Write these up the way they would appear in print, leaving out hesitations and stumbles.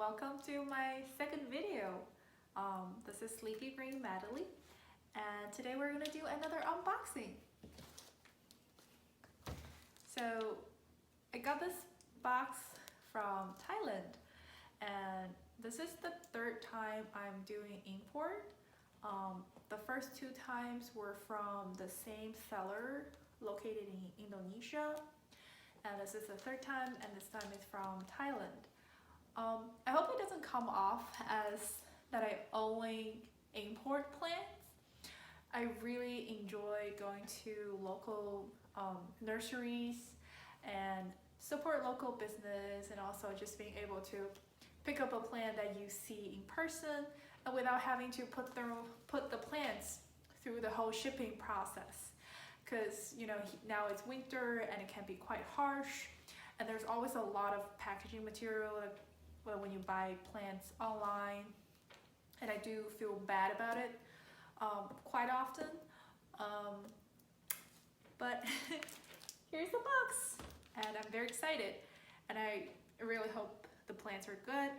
welcome to my second video. This is Sleepy Green Madeline, and today we're gonna do another unboxing. So I got this box from Thailand, and this is the third time I'm doing import. The first two times were from the same seller located in Indonesia, and this is the third time, and this time is from Thailand. I hope it doesn't come off as that I only import plants. I really enjoy going to local nurseries and support local business, and also just being able to pick up a plant that you see in person and without having to put the plants through the whole shipping process. Because now it's winter and it can be quite harsh, and there's always a lot of packaging material when you buy plants online, and I do feel bad about it quite often. But here's the box, and I'm very excited, and I really hope the plants are good.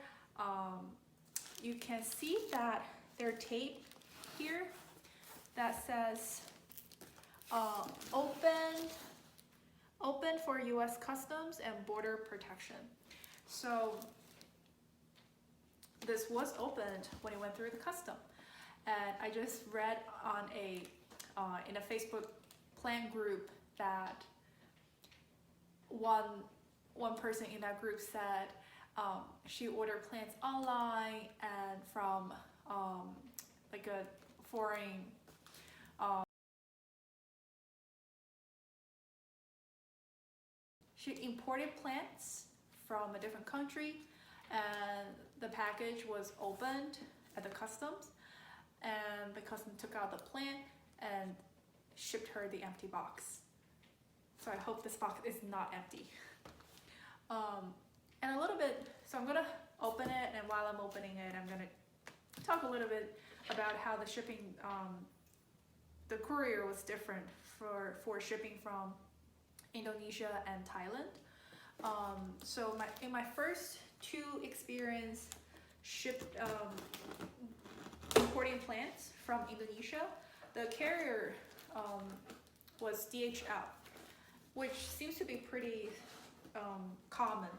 You can see that there's tape here that says open for US Customs and Border Protection. So this was opened when it went through the custom, and I just read on in a Facebook plant group that one person in that group said she ordered plants online and from like a foreign she imported plants from a different country, and the package was opened at the customs, and the custom took out the plant and shipped her the empty box. So I hope this box is not empty. And a little bit, so I'm gonna open it, and while I'm opening it, I'm gonna talk a little bit about how the shipping, the courier was different for shipping from Indonesia and Thailand. So in my first two experience importing plants from Indonesia, the carrier was DHL, which seems to be pretty common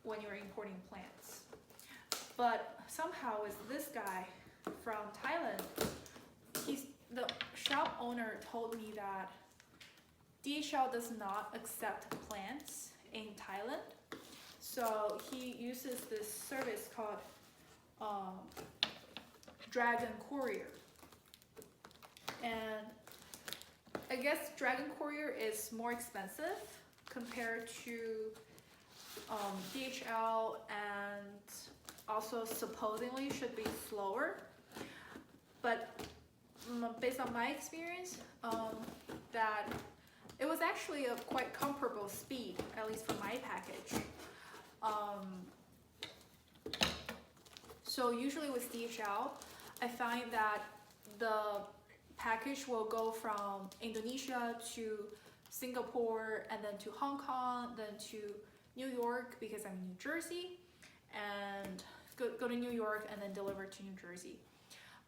when you're importing plants. But somehow with this guy from Thailand, the shop owner told me that DHL does not accept plants in Thailand. So he uses this service called Dragon Courier. And I guess Dragon Courier is more expensive compared to DHL, and also supposedly should be slower. But based on my experience, that it was actually a quite comparable speed, at least for my package. So usually with DHL, I find that the package will go from Indonesia to Singapore, and then to Hong Kong, then to New York, because I'm in New Jersey, and go to New York and then deliver to New Jersey.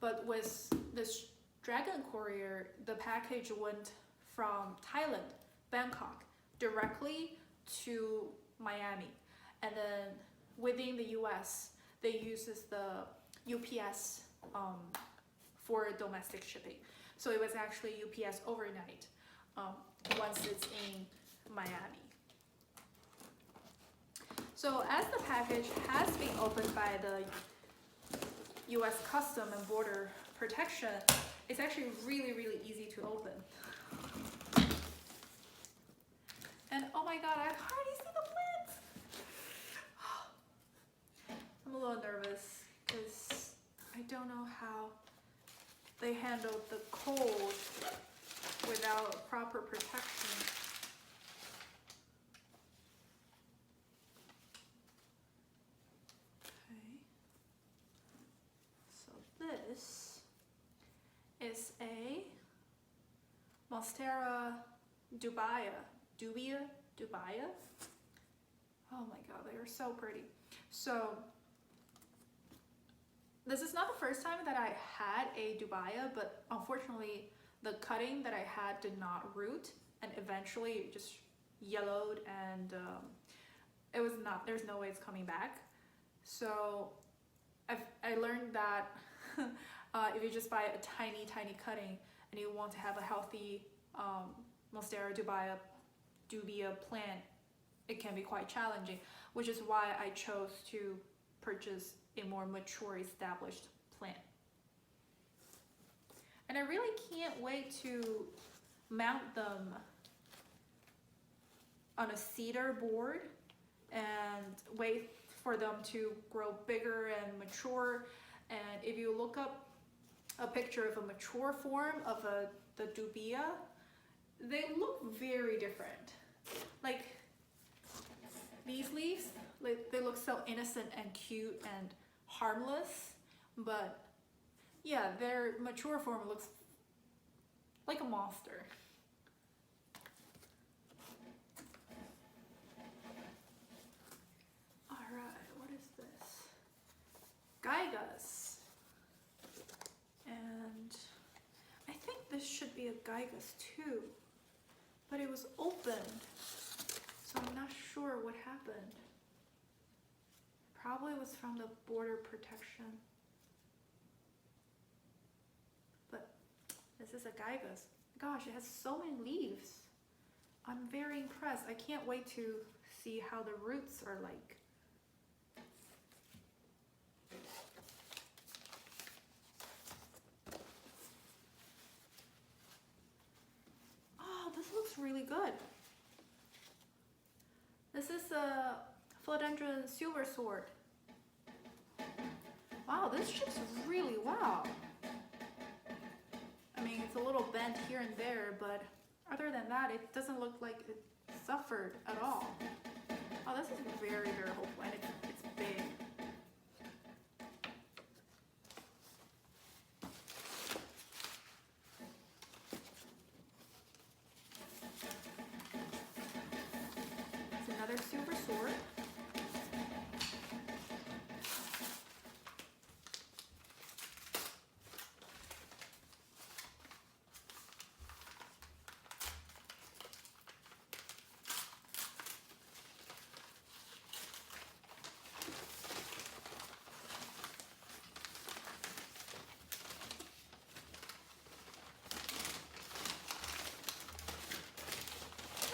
But with this Dragon Courier, the package went from Thailand, Bangkok, directly to Miami, and then within the US, they uses the UPS for domestic shipping. So it was actually UPS overnight once it's in Miami. So as the package has been opened by the US Custom and Border Protection, it's actually really, really easy to open. And oh my god, I already see the plants! I'm a little nervous because I don't know how they handled the cold without proper protection. Okay. So this is a Monstera Dubia. Oh my god, they are so pretty. So This is not the first time that I had a Dubia, but unfortunately the cutting that I had did not root, and eventually it just yellowed, and it was not, there's no way it's coming back. So I learned that if you just buy a tiny cutting and you want to have a healthy Monstera Dubia plant, it can be quite challenging, which is why I chose to purchase a more mature, established plant. And I really can't wait to mount them on a cedar board and wait for them to grow bigger and mature. And if you look up a picture of a mature form of the Dubia, they look very different. Like these leaves, like, they look so innocent and cute and harmless, but yeah, their mature form looks like a monster. Alright, what is this? Gigas. And I think this should be a gigas too, but it was opened, so I'm not sure what happened. Probably was from the border protection. But this is a gigas. Gosh, it has so many leaves. I'm very impressed. I can't wait to see how the roots are like. Oh, this looks really good. This is a philodendron silver sword. Wow, this ships really well. I mean, it's a little bent here and there, but other than that, it doesn't look like it suffered at all. Oh, this is very hopeful, and it's big. It's another silver sword.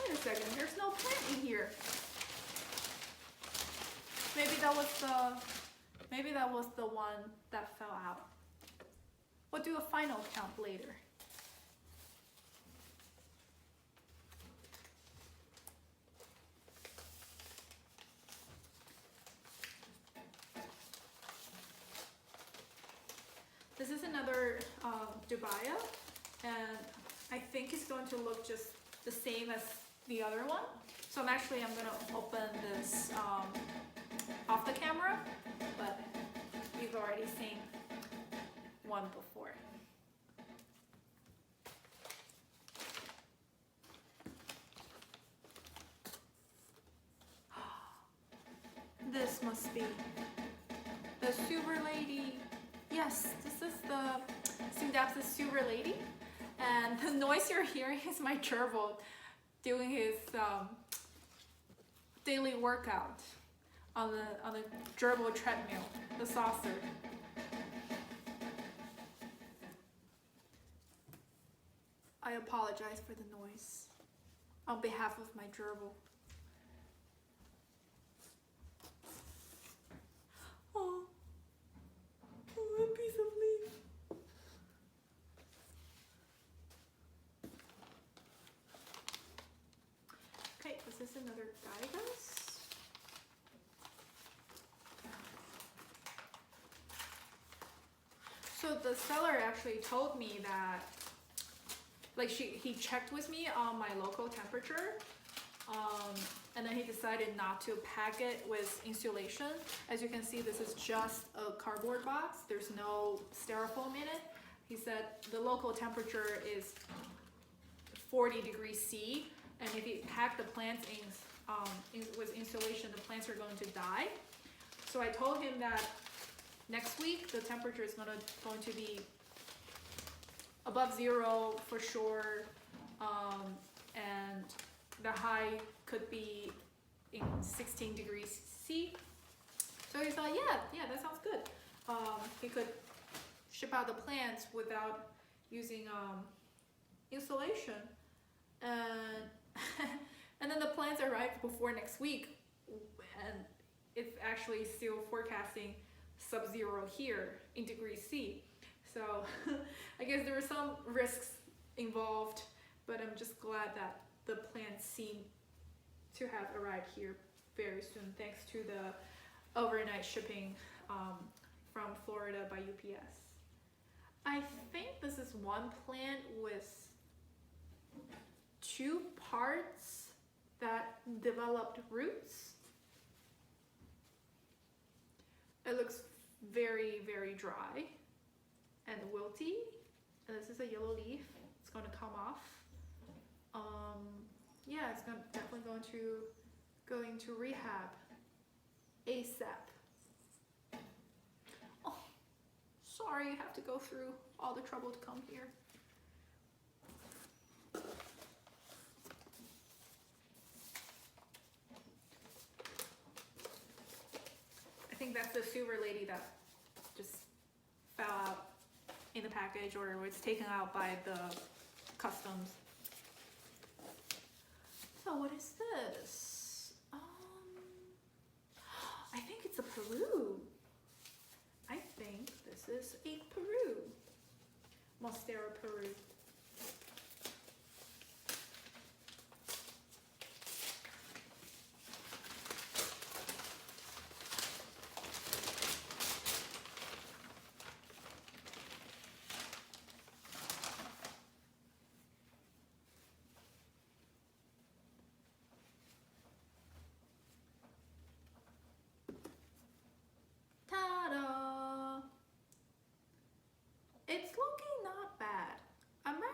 Wait a second, there's no plant in here. Maybe that was the one that fell out. We'll do a final count later. This is another Dubia, and I think it's going to look just the same as the other one. So I'm gonna open this off the camera, but you've already seen one before. This must be the Super Lady. Yes, this is the Synapsis Super Lady, and the noise you're hearing is my gerbil doing his daily workout on the gerbil treadmill, the saucer. I apologize for the noise on behalf of my gerbil. Oh, a piece of leaf. Okay, this is another gigas. So the seller actually told me that, like, he checked with me on my local temperature, and then he decided not to pack it with insulation. As you can see, this is just a cardboard box. There's no styrofoam in it. He said the local temperature is 40 degrees C, and if you pack the plants with insulation, the plants are going to die. So I told him that next week the temperature is going to be above 0 for sure, and the high could be in 16 degrees C. So he thought, yeah, that sounds good. He could ship out the plants without using insulation, and and then the plants arrived before next week, and it's actually still forecasting sub-zero here in degrees C. So I guess there were some risks involved, but I'm just glad that the plants seem to have arrived here very soon, thanks to the overnight shipping from Florida by UPS. I think this is one plant with 2 parts that developed roots. It looks very, very dry and wilty. And this is a yellow leaf. It's going to come off. Yeah, it's definitely going to go into rehab ASAP. Oh, sorry, you have to go through all the trouble to come here. I think that's the silver lady that just fell out in the package or was taken out by the customs. So what is this? I think it's a Peru. I think this is a Peru. Monstera Peru.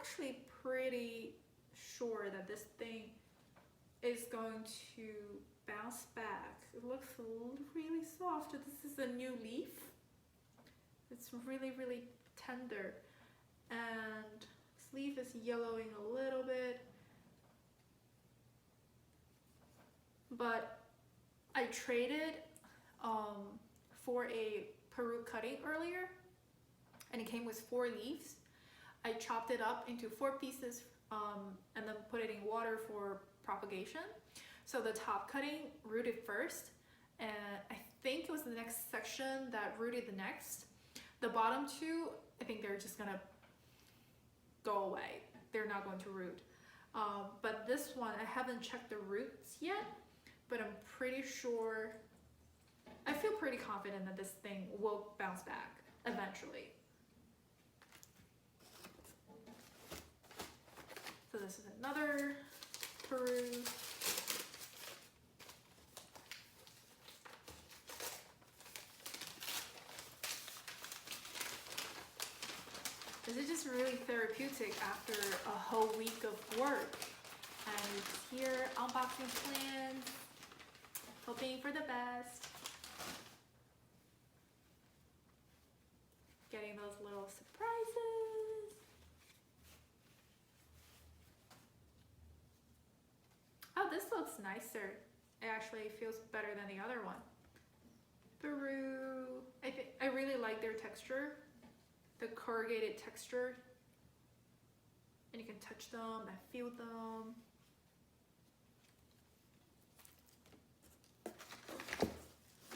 Actually pretty sure that this thing is going to bounce back. It looks really soft. This is a new leaf. It's really, really tender, and this leaf is yellowing a little bit, but I traded for a Peru cutting earlier, and it came with 4 leaves. I chopped it up into 4 pieces and then put it in water for propagation. So the top cutting rooted first, and I think it was the next section that rooted the next. The bottom 2, I think they're just gonna go away. They're not going to root. But this one, I haven't checked the roots yet, but I'm pretty sure, I feel pretty confident that this thing will bounce back eventually. So this is another Peru. This is just really therapeutic after a whole week of work. And here, unboxing plans, hoping for the best. Getting those little surprises. Oh, this looks nicer. It actually feels better than the other one. Peru. I really like their texture, the corrugated texture. And you can touch them and feel them.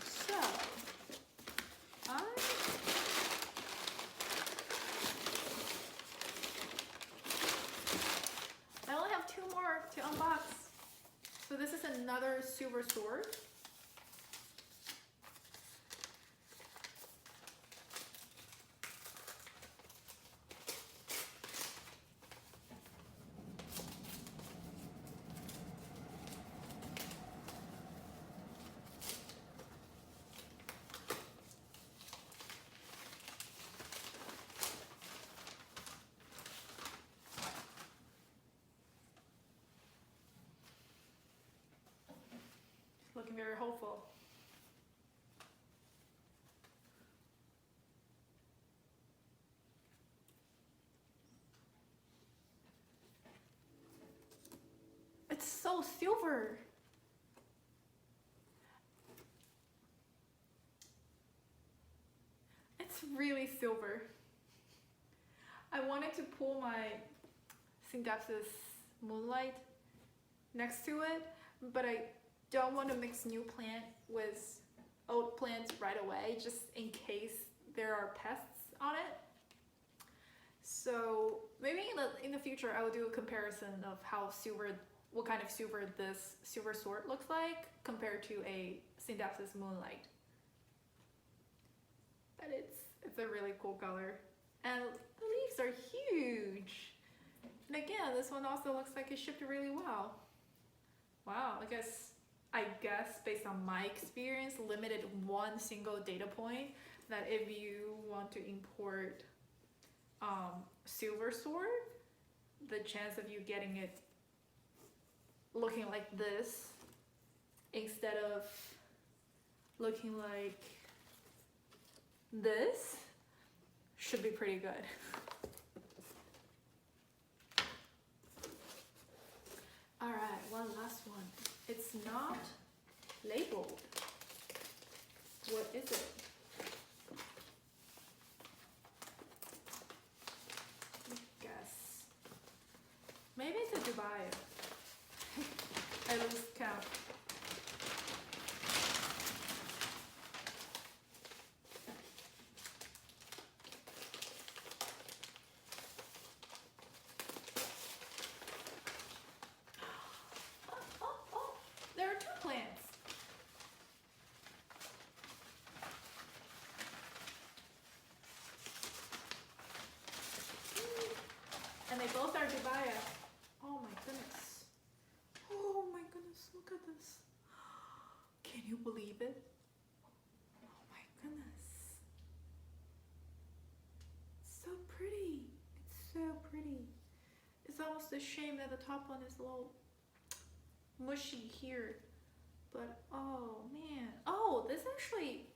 So, I only have 2 more to unbox. So this is another silver sword. Looking very hopeful. so silver. It's really silver. I wanted to pull my Synthepsis Moonlight next to it, but I don't want to mix new plant with old plants right away, just in case there are pests on it. So maybe in the future I will do a comparison of how silver, what kind of silver this silver sword looks like compared to a Synthepsis Moonlight. But it's a really cool color, and the leaves are huge. And again, this one also looks like it shipped really well. Wow, I guess based on my experience, limited one single data point, that if you want to import silver sword, the chance of you getting it looking like this instead of looking like this should be pretty good. All right, one last one. It's not labeled. What is it? Let me guess. Maybe it's a Dubia. I lose count. There are two plants. And they both are Dubia. Oh my goodness. Oh my goodness, look at this. Can you believe it? Oh my goodness. So pretty. It's so pretty. It's almost a shame that the top one is a little mushy here. But oh man. Oh, this actually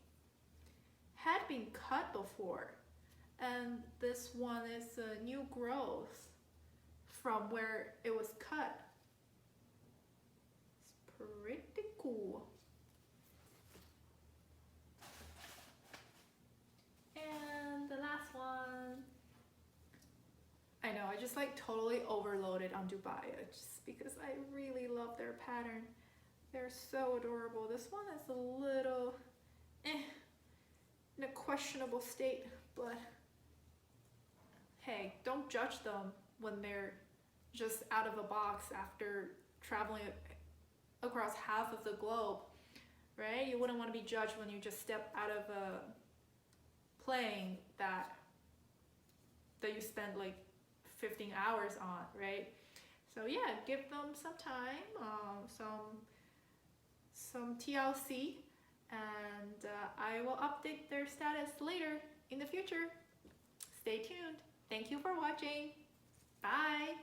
had been cut before. And this one is a new growth from where it was cut. It's pretty cool. And the last one, I know, I just like totally overloaded on Dubia just because I really love their pattern. They're so adorable. This one is a little in a questionable state, but hey, don't judge them when they're just out of a box after traveling across half of the globe, right? You wouldn't want to be judged when you just step out of a plane that you spend like 15 hours on, right? So yeah, give them some time, some TLC, and I will update their status later in the future. Stay tuned. Thank you for watching. Bye.